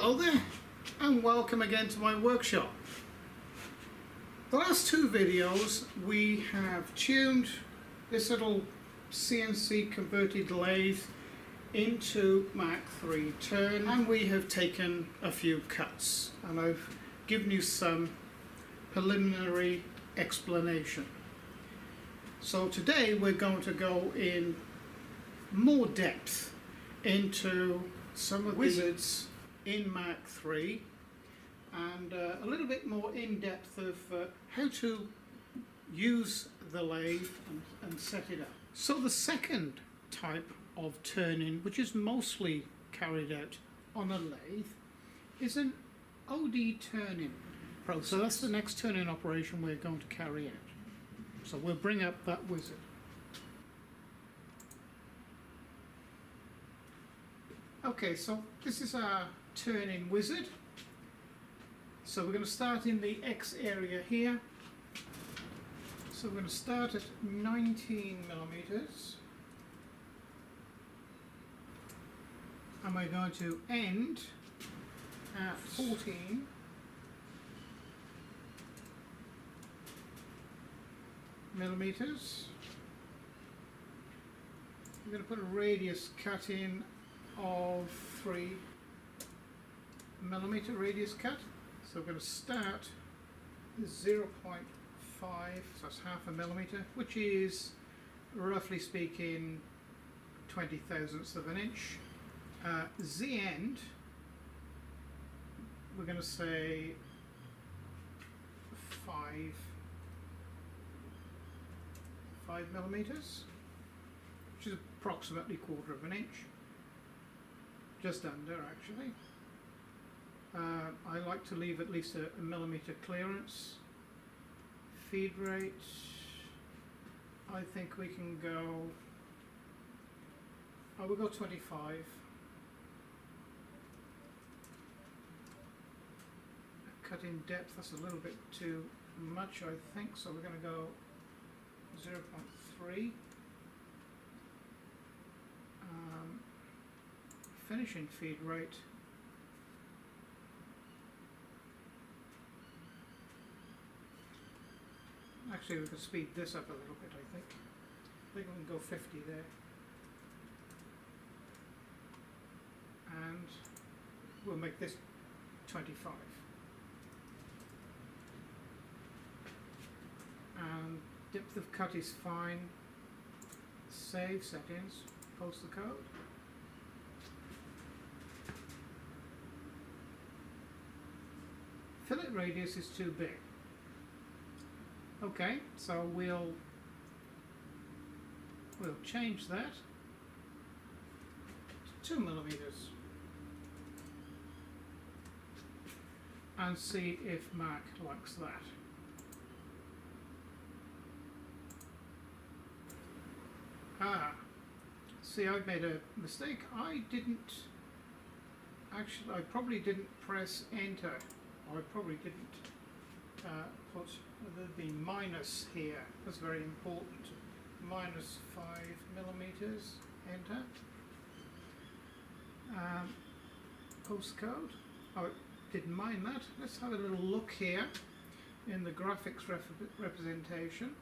Hello there, and welcome again to my workshop. The last two videos we have tuned this little CNC converted lathe into Mach3 Turn, and we have taken a few cuts, and I've given you some preliminary explanation. So today we're going to go in more depth into some of the wizards in Mach3 and a little bit more in depth of how to use the lathe and set it up. So the second type of turning, which is mostly carried out on a lathe, is an OD turning process. So that's the next turning operation we're going to carry out. So we'll bring up that wizard. Okay, so this is our turning wizard. So we're going to start in the X area here. So we're going to start at 19 millimeters. And we're going to end at 14. Millimeters. We're going to put a radius cut in of 3 millimeter radius cut. So we're going to start 0.5, so that's half a millimeter, which is roughly speaking 20 thousandths of an inch. Z end, we're going to say 5 millimeters, which is approximately 1/4 of an inch, just under actually. I like to leave at least a millimeter clearance. Feed rate, I think we can go, we'll go 25. Cut in depth, that's a little bit too much I think, so we're going to go 0.3. Finishing feed rate, actually we can speed this up a little bit, I think we can go 50 there, and we'll make this 25. And depth of cut is fine. Save settings, post the code. Fillet radius is too big. Okay, so we'll change that to 2 millimeters and see if Mark likes that. See, I've made a mistake. I probably didn't press enter, or I probably didn't put the minus here. That's very important. Minus 5 millimeters, enter. Postcode. Oh, it didn't mind that. Let's have a little look here in the graphics representation.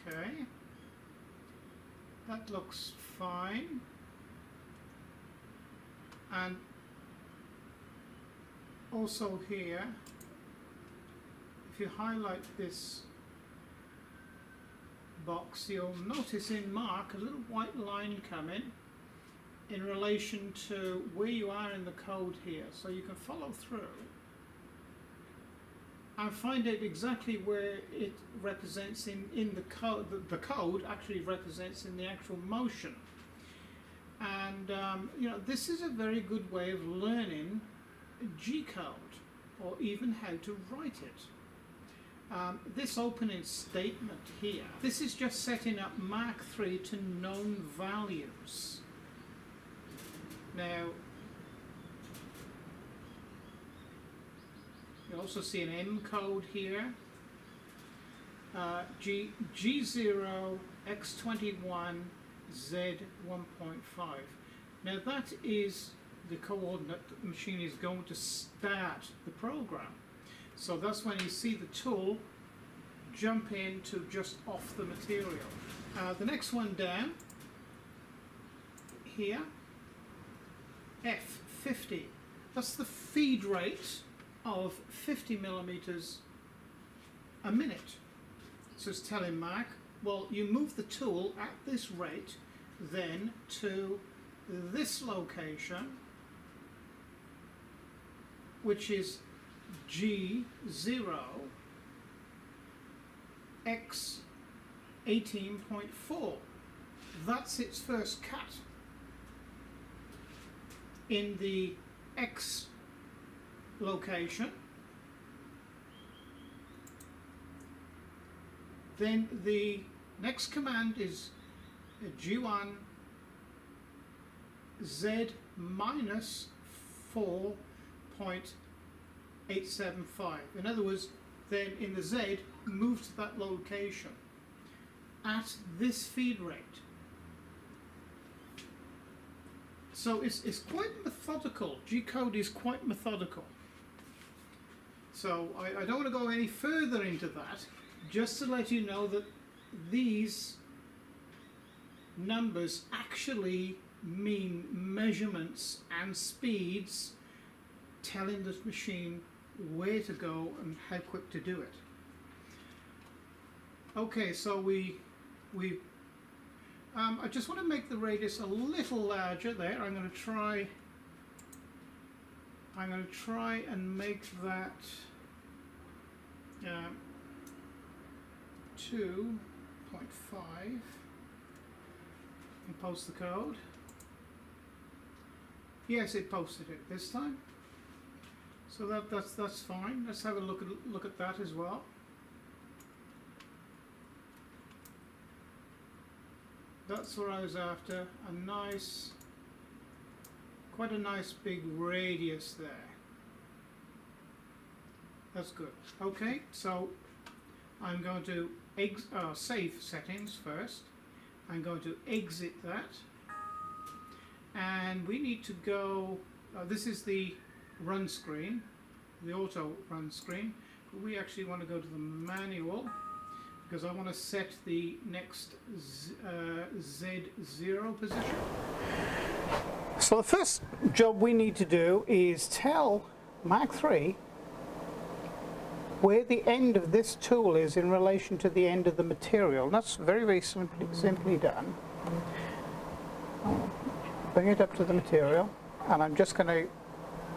Okay, that looks fine, and also here, if you highlight this box, you'll notice in Mark a little white line come in relation to where you are in the code here, so you can follow through and find out exactly where it represents in the code. The code actually represents in the actual motion, and you know, this is a very good way of learning G code, or even how to write it. This opening statement here, this is just setting up Mach3 to known values. Now, you also see an M code here. G0, X21, Z1.5. Now that is the coordinate that the machine is going to start the program. So that's when you see the tool jump in to just off the material. The next one down here, F50. That's the feed rate of 50 millimeters a minute. So it's telling Mark, well, you move the tool at this rate, then to this location, which is G0 X 18.4. That's its first cut in the X location. Then the next command is G1 Z minus 4.875. In other words, then in the Z, move to that location at this feed rate. So it's quite methodical. G-code is quite methodical. So I don't want to go any further into that, just to let you know that these numbers actually mean measurements and speeds, telling the machine where to go and how quick to do it. Okay, so I just want to make the radius a little larger there. I'm going to try and make that 2.5 and post the code. Yes, it posted it this time. So that's fine. Let's have a look at that as well. That's what I was after. Quite a nice big radius there. That's good. Okay, so I'm going to save settings first. I'm going to exit that, and we need to go. This is the run screen, the auto run screen. But we actually want to go to the manual, because I want to set the next Z0 position. So the first job we need to do is tell Mach3 where the end of this tool is in relation to the end of the material. That's very simply done. Bring it up to the material, and I'm just going to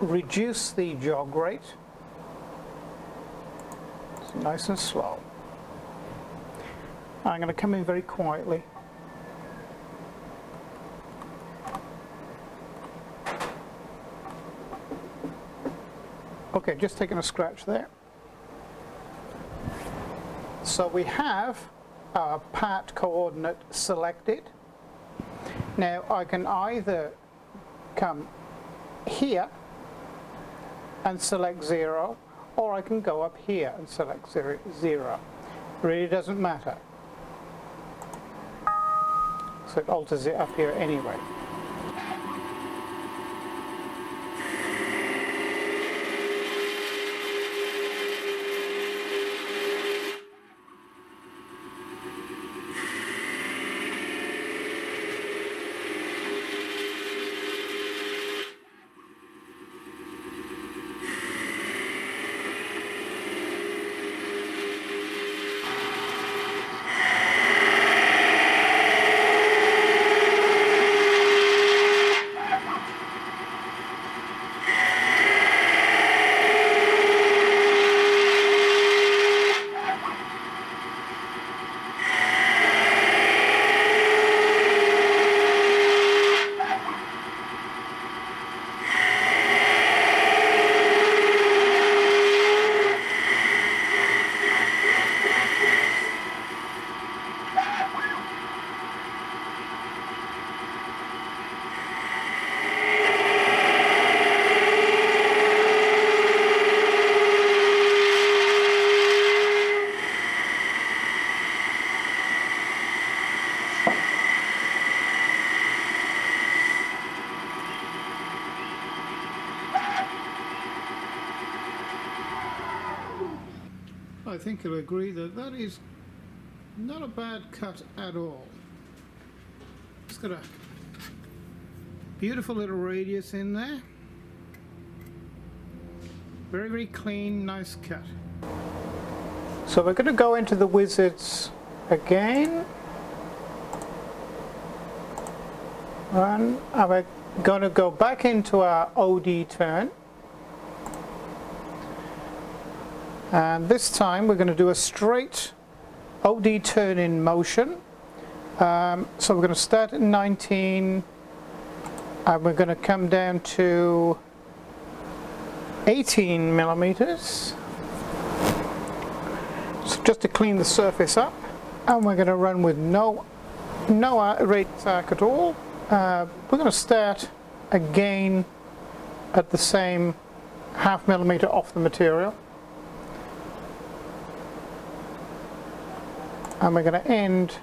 reduce the jog rate. It's nice and slow. I'm going to come in very quietly. Okay, just taking a scratch there. So we have our part coordinate selected. Now I can either come here and select 0, or I can go up here and select 0. Really doesn't matter. So it alters it up here anyway. I think you'll agree that that is not a bad cut at all. It's got a beautiful little radius in there. Very, very clean, nice cut. So we're going to go into the wizards again. And we're going to go back into our OD turn. And this time we're going to do a straight OD turn in motion. So we're going to start at 19 and we're going to come down to 18 millimeters. So just to clean the surface up, and we're going to run with no radius arc at all. We're going to start again at the same ½ millimeter off the material. And we're going to end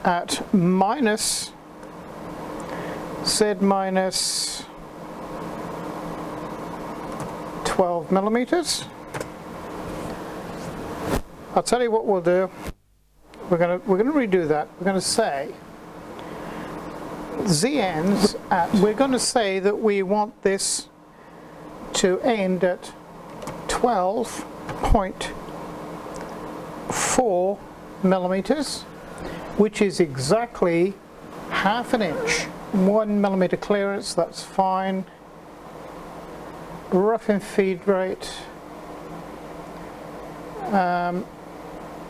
at minus Z minus 12 millimeters. I'll tell you what we'll do. We're going to redo that. We're going to say Z ends at, we're going to say that we want this to end at 12.4 millimeters, which is exactly ½ inch. 1 millimeter clearance, that's fine. Rough and feed rate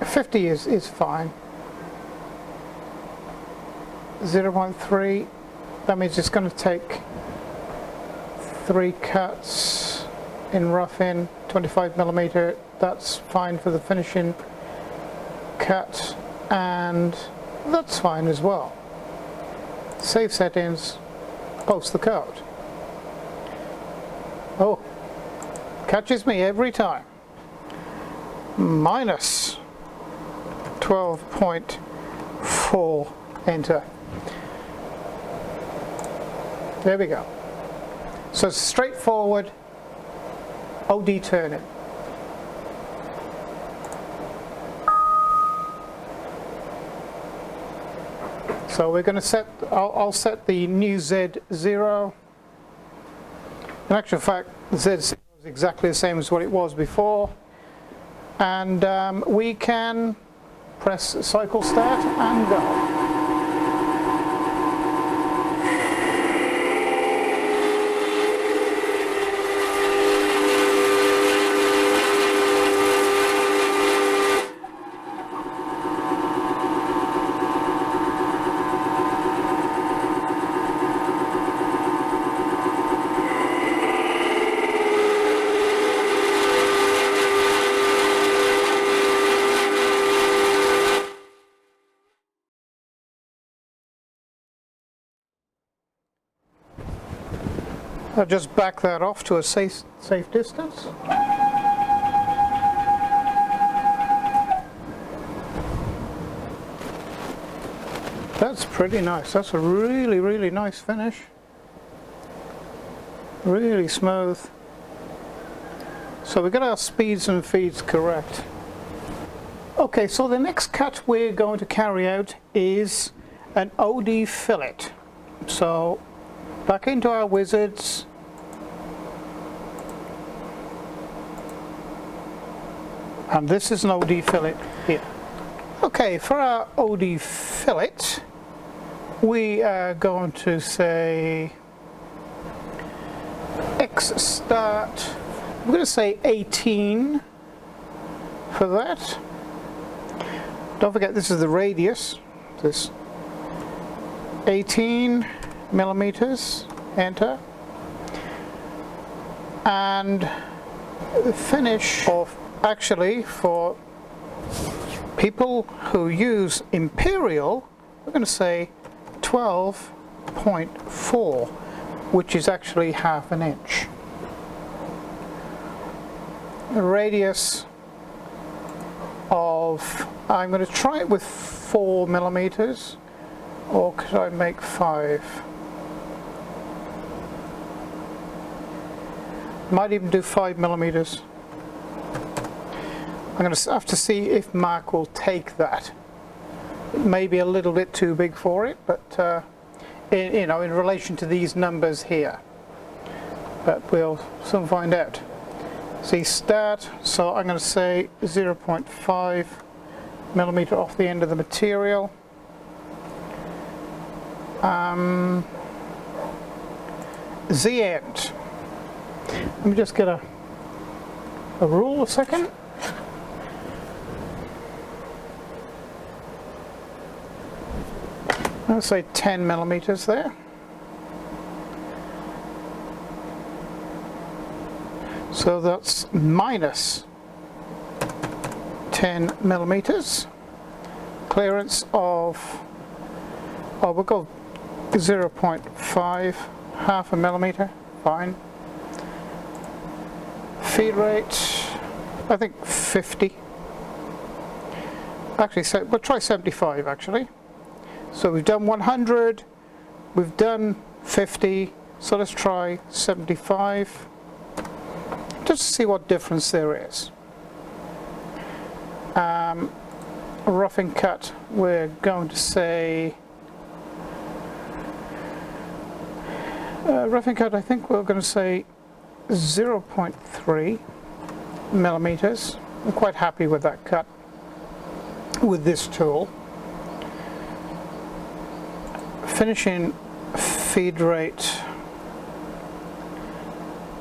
50 is fine. 0.3, that means it's going to take 3 cuts in roughing. 25 millimeter, that's fine for the finishing cut, and that's fine as well. Save settings, post the code. Oh, catches me every time. Minus 12.4, enter. There we go. So it's straightforward OD turning. So we're going to set, I'll set the new Z0. In actual fact, Z0 is exactly the same as what it was before. And we can press cycle start and go. I'll just back that off to a safe distance. That's pretty nice. That's a really, really nice finish. Really smooth. So we got our speeds and feeds correct. Okay, so the next cut we're going to carry out is an OD fillet. So back into our wizards. And this is an OD fillet here. Okay, for our OD fillet, we are going to say X start. I'm going to say 18 for that. Don't forget this is the radius. This 18 millimeters, enter. And the finish of, actually for people who use imperial, we're going to say 12.4, which is actually ½ an inch. A radius of, I'm going to try it with 4 millimeters, or could I make 5? Might even do 5 millimeters. going to have to see if Mark will take that. It may be a little bit too big for it, but you know, in relation to these numbers here. But we'll soon find out. See, start, so I'm going to say 0.5 millimeter off the end of the material. Z end. Let me just get a rule a second. Let's say 10 millimeters there. So that's minus 10 millimeters. Clearance of, oh, we'll go 0.5, half a millimeter, fine. Feed rate, I think 50. Actually, so we'll try 75 actually. So we've done 100, we've done 50, so let's try 75. Just to see what difference there is. Roughing cut, we're going to say, roughing cut, I think we're going to say 0.3 millimeters. I'm quite happy with that cut with this tool. Finishing feed rate,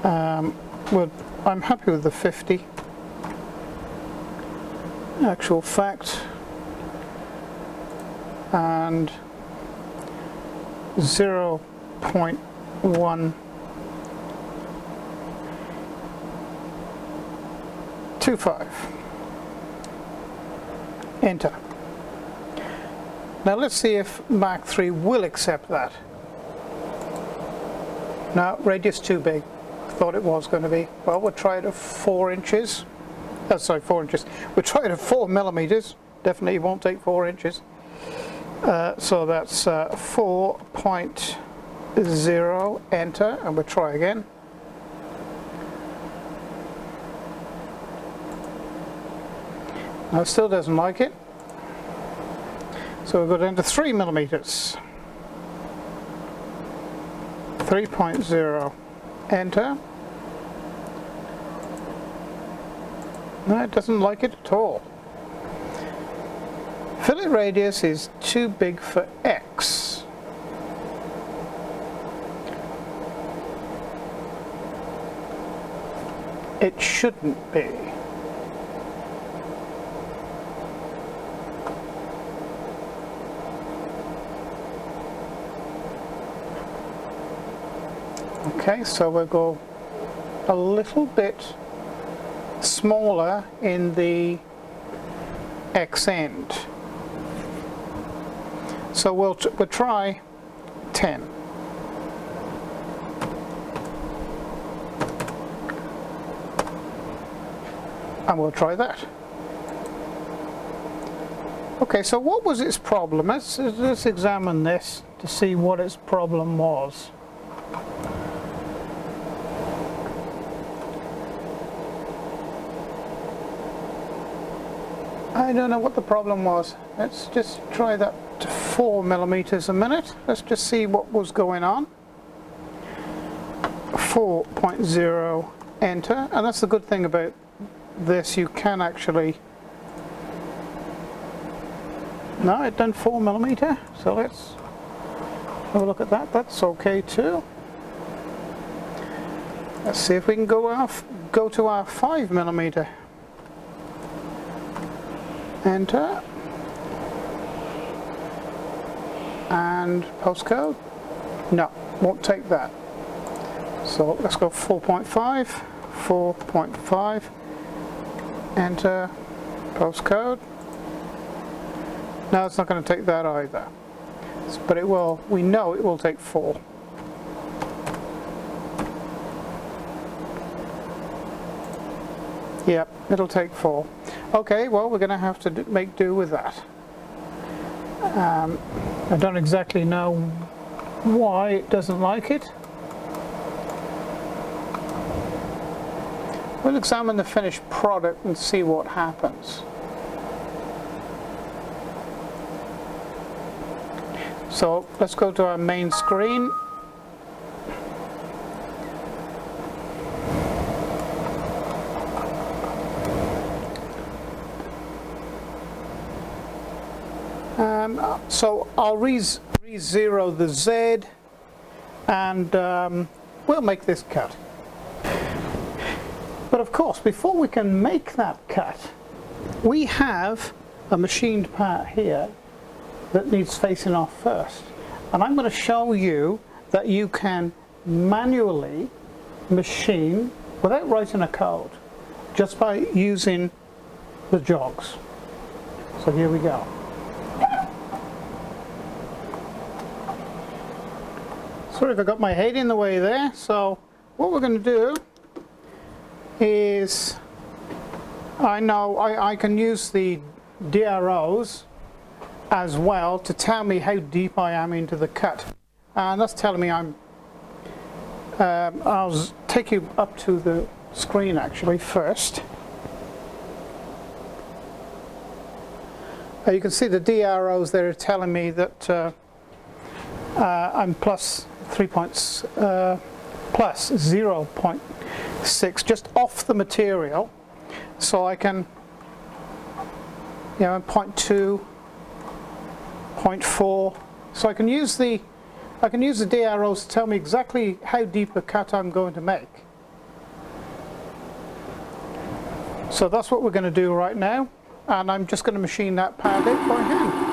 well, I'm happy with the 50. Actual fact, and 0.125. Enter. Now let's see if Mach3 will accept that. No, radius too big. Thought it was going to be. Well, we'll try it at 4 inches. Oh, sorry, 4 inches. We'll try it at 4 millimeters. Definitely won't take 4 inches. So that's 4.0. Enter, and we'll try again. Now it still doesn't like it. So we'll go down to 3 millimeters. 3.0. Enter. No, it doesn't like it at all. Fillet radius is too big for X. It shouldn't be. Okay, so we'll go a little bit smaller in the X end. So we'll try 10. And we'll try that. Okay, so what was its problem? Let's examine this to see what its problem was. I don't know what the problem was. Let's just try that to 4 millimeters a minute. Let's just see what was going on. 4.0, enter. And that's the good thing about this, you can actually... No, it done 4 millimeter. So let's have a look at that. That's okay too. Let's see if we can go to our 5 millimeter. Enter, and postcode, no, won't take that. So let's go 4.5, 4.5, enter, postcode. No, it's not going to take that either, but it will, we know it will take 4. Yep, it'll take 4. Okay, well, we're going to have to make do with that. I don't exactly know why it doesn't like it. We'll examine the finished product and see what happens. So let's go to our main screen. So I'll re-zero the Z, and we'll make this cut. But of course, before we can make that cut, we have a machined part here that needs facing off first. And I'm going to show you that you can manually machine without writing a code, just by using the jogs. So here we go. Sorry if I got my head in the way there. So what we're going to do is, I know I can use the DROs as well to tell me how deep I am into the cut, and that's telling me I'll take you up to the screen actually first. You can see the DROs there are telling me that I'm plus 0.6 just off the material, so I can, you know, 0.2, 0.4, so I can use the DROs to tell me exactly how deep a cut I'm going to make. So that's what we're going to do right now, and I'm just going to machine that part out by hand.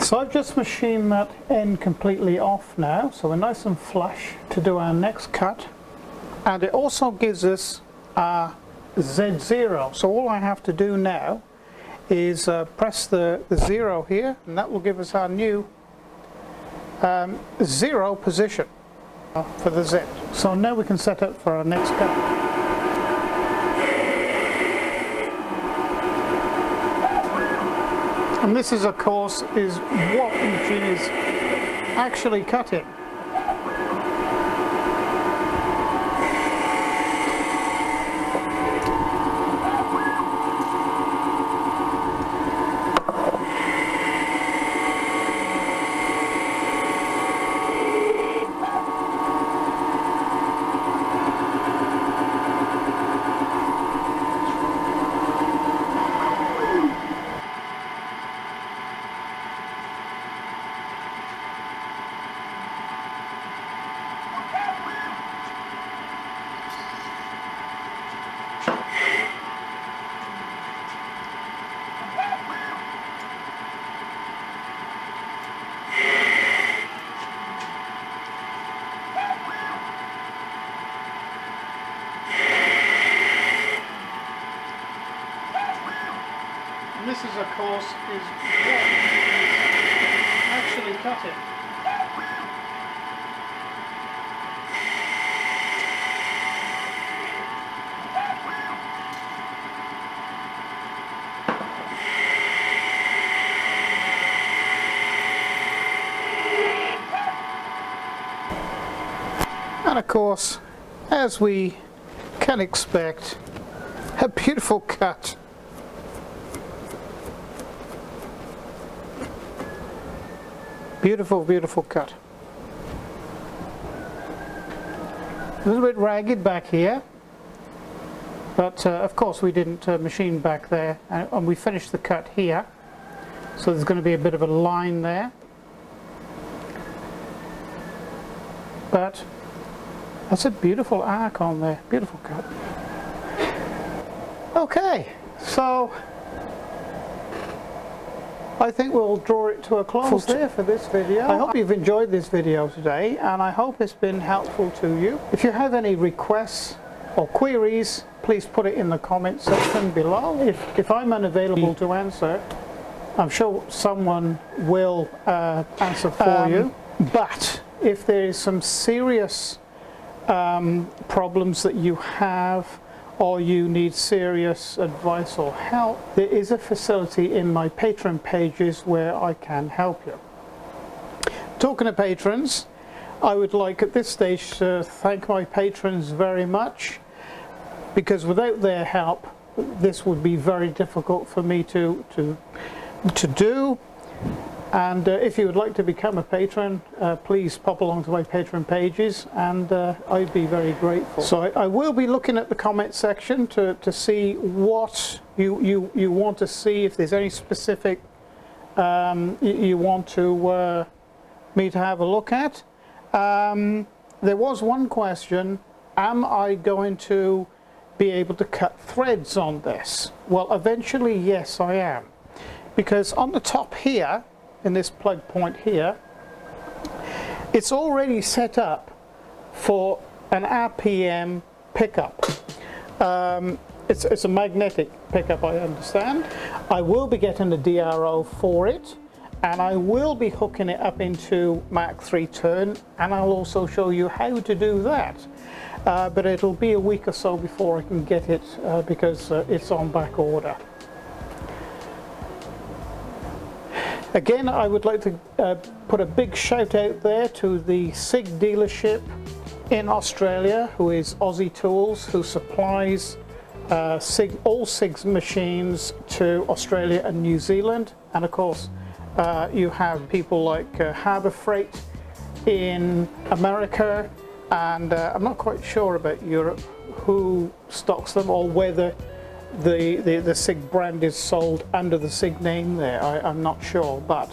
So I've just machined that end completely off now, so we're nice and flush to do our next cut. And it also gives us our Z0, so all I have to do now is press the 0 here, and that will give us our new 0 position for the Z. So now we can set up for our next cut. And this is, of course, is what the machine is actually cutting. And this is, of course, is what is actually cutting. And of course, as we can expect a beautiful cut. Beautiful, beautiful cut. A little bit ragged back here, but of course we didn't machine back there, and we finished the cut here, so there's going to be a bit of a line there, but that's a beautiful arc on there, beautiful cut. Okay, so I think we'll draw it to a close there for this video. I hope you've enjoyed this video today, and I hope it's been helpful to you. If you have any requests or queries, please put it in the comment section below. If I'm unavailable to answer, I'm sure someone will answer for you. But if there is some serious problems that you have, or you need serious advice or help, there is a facility in my Patreon pages where I can help you. Talking of patrons, I would like at this stage to thank my patrons very much, because without their help this would be very difficult for me to do. And if you would like to become a patron, please pop along to my Patreon pages, and I'd be very grateful. So I will be looking at the comment section to see what you want to see, if there's any specific you want to me to have a look at. There was one question: am I going to be able to cut threads on this? Well, eventually yes, I am, because on the top here, in this plug point here, it's already set up for an RPM pickup. It's a magnetic pickup, I understand. I will be getting a DRO for it, and I will be hooking it up into Mach3 Turn, and I'll also show you how to do that. But it'll be a week or so before I can get it, because it's on back order. Again, I would like to put a big shout out there to the SIG dealership in Australia, who is Aussie Tools, who supplies all SIG's machines to Australia and New Zealand. And of course, you have people like Harbor Freight in America, and I'm not quite sure about Europe who stocks them, or whether the SIG brand is sold under the SIG name there. I'm not sure, but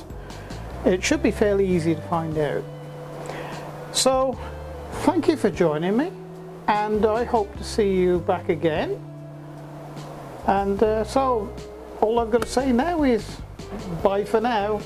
it should be fairly easy to find out. So thank you for joining me, and I hope to see you back again. And so all I've got to say now is bye for now.